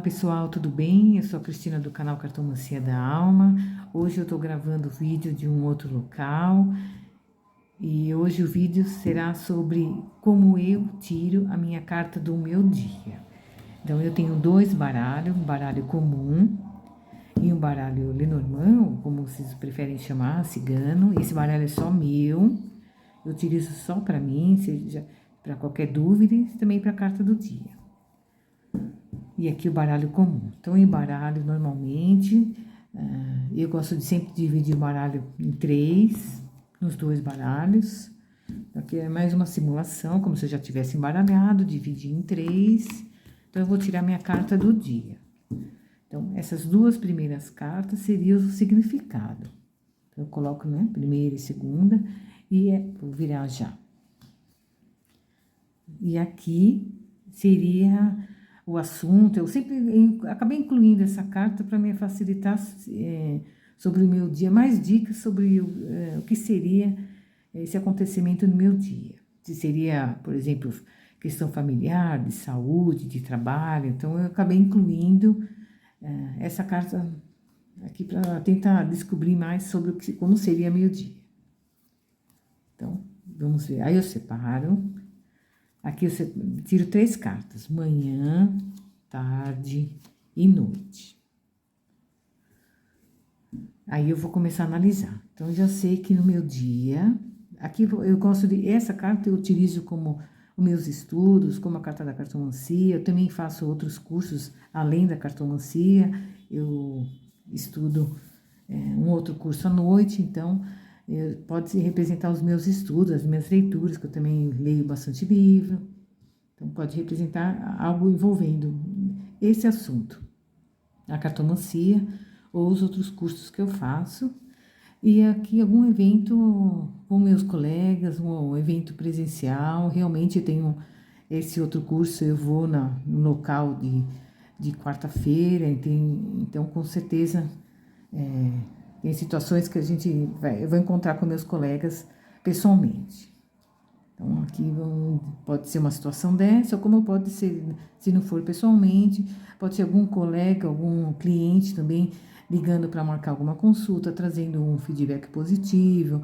pessoal, tudo bem? Eu sou a Cristina do canal Cartomancia da Alma. Hoje eu estou gravando vídeo de um outro local e hoje o vídeo será sobre como eu tiro a minha carta do meu dia. Então eu tenho dois baralhos, um baralho comum e um baralho Lenormand, como vocês preferem chamar, cigano. Esse baralho é só meu, eu utilizo só para mim, seja para qualquer dúvida e também para a carta do dia. E aqui o baralho comum. Então, em baralho, normalmente, eu gosto de sempre dividir o baralho em três, nos dois baralhos. Aqui é mais uma simulação, como se eu já tivesse embaralhado, dividir em três. Então, eu vou tirar minha carta do dia. Então, essas duas primeiras cartas seriam o significado. Então, eu coloco, né, primeira e segunda, e vou virar já. E aqui seria o assunto. Eu sempre acabei incluindo essa carta para me facilitar sobre o meu dia, mais dicas sobre o que seria esse acontecimento no meu dia. Se seria, por exemplo, questão familiar, de saúde, de trabalho. Então, eu acabei incluindo essa carta aqui para tentar descobrir mais sobre como seria meu dia. Então, vamos ver. Aí eu separo. Aqui eu tiro três cartas, manhã, tarde e noite. Aí eu vou começar a analisar. Então, eu já sei que no meu dia, aqui eu gosto essa carta eu utilizo como os meus estudos, como a carta da cartomancia. Eu também faço outros cursos além da cartomancia. Eu estudo um outro curso à noite, então pode representar os meus estudos, as minhas leituras, que eu também leio bastante livro. Então, pode representar algo envolvendo esse assunto, a cartomancia ou os outros cursos que eu faço. E aqui algum evento com meus colegas, um evento presencial. Realmente eu tenho esse outro curso, eu vou no local de quarta-feira, então com certeza tem situações que eu vou encontrar com meus colegas pessoalmente. Então, aqui pode ser uma situação dessa, ou como pode ser, se não for pessoalmente, pode ser algum colega, algum cliente também ligando para marcar alguma consulta, trazendo um feedback positivo,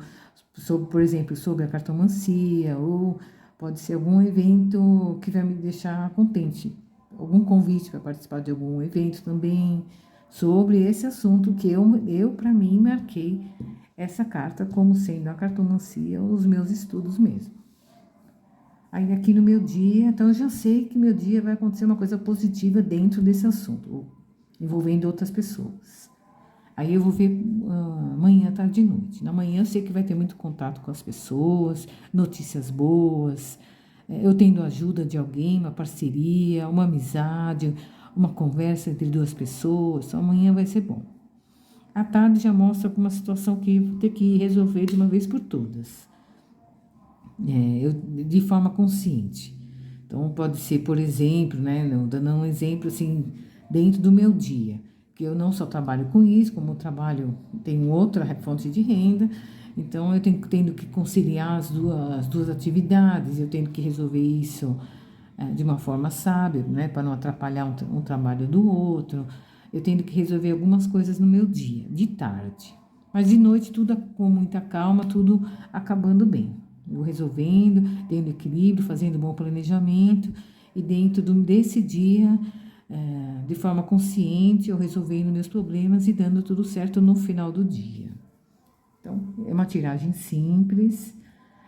por exemplo, sobre a cartomancia, ou pode ser algum evento que vai me deixar contente, algum convite para participar de algum evento também, sobre esse assunto que eu para mim, marquei essa carta como sendo a cartomancia ou os meus estudos mesmo. Aí aqui no meu dia, então eu já sei que meu dia vai acontecer uma coisa positiva dentro desse assunto, envolvendo outras pessoas. Aí eu vou ver manhã, tarde e noite. Na manhã eu sei que vai ter muito contato com as pessoas, notícias boas, eu tendo a ajuda de alguém, uma parceria, uma amizade, uma conversa entre duas pessoas, então amanhã vai ser bom. À tarde já mostra alguma situação que vou ter que resolver de uma vez por todas. De forma consciente. Então, pode ser, por exemplo, né, dando um exemplo assim, dentro do meu dia, que eu não só trabalho com isso, como eu tenho outra fonte de renda, então eu tendo que conciliar as duas atividades, eu tenho que resolver isso de uma forma sábia, né, para não atrapalhar um trabalho do outro, eu tenho que resolver algumas coisas no meu dia, de tarde. Mas de noite, tudo com muita calma, tudo acabando bem. Eu resolvendo, tendo equilíbrio, fazendo bom planejamento e dentro desse dia, de forma consciente, eu resolvendo meus problemas e dando tudo certo no final do dia. Então, é uma tiragem simples.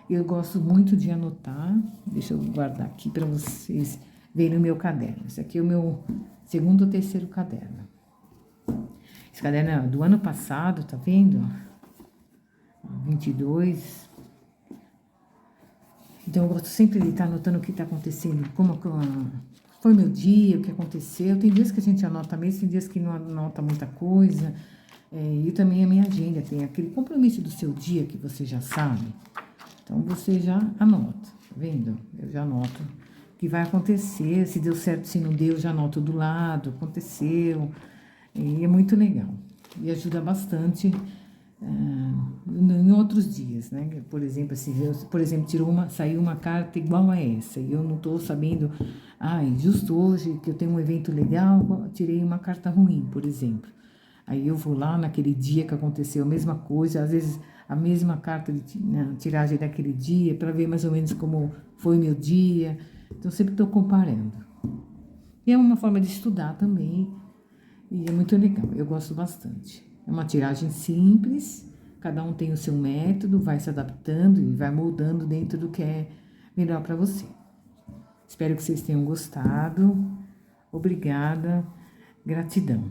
Eu gosto muito de anotar. Deixa eu guardar aqui para vocês verem no meu caderno. Esse aqui é o meu segundo ou terceiro caderno. Esse caderno é do ano passado, tá vendo? 22. Então, eu gosto sempre de estar anotando o que está acontecendo, como foi meu dia, o que aconteceu. Tem dias que a gente anota mesmo, tem dias que não anota muita coisa. E também a minha agenda, tem aquele compromisso do seu dia que você já sabe. Então, você já anota, tá vendo? Eu já anoto o que vai acontecer, se deu certo, se não deu, já anoto do lado, aconteceu. E é muito legal. E ajuda bastante em outros dias, né? Por exemplo, assim, saiu uma carta igual a essa, e eu não estou sabendo, justo hoje que eu tenho um evento legal, tirei uma carta ruim, por exemplo. Aí eu vou lá naquele dia que aconteceu a mesma coisa, às vezes a mesma carta na tiragem daquele dia, para ver mais ou menos como foi meu dia. Então, sempre estou comparando. E é uma forma de estudar também, e é muito legal, eu gosto bastante. É uma tiragem simples, cada um tem o seu método, vai se adaptando e vai moldando dentro do que é melhor para você. Espero que vocês tenham gostado. Obrigada, gratidão.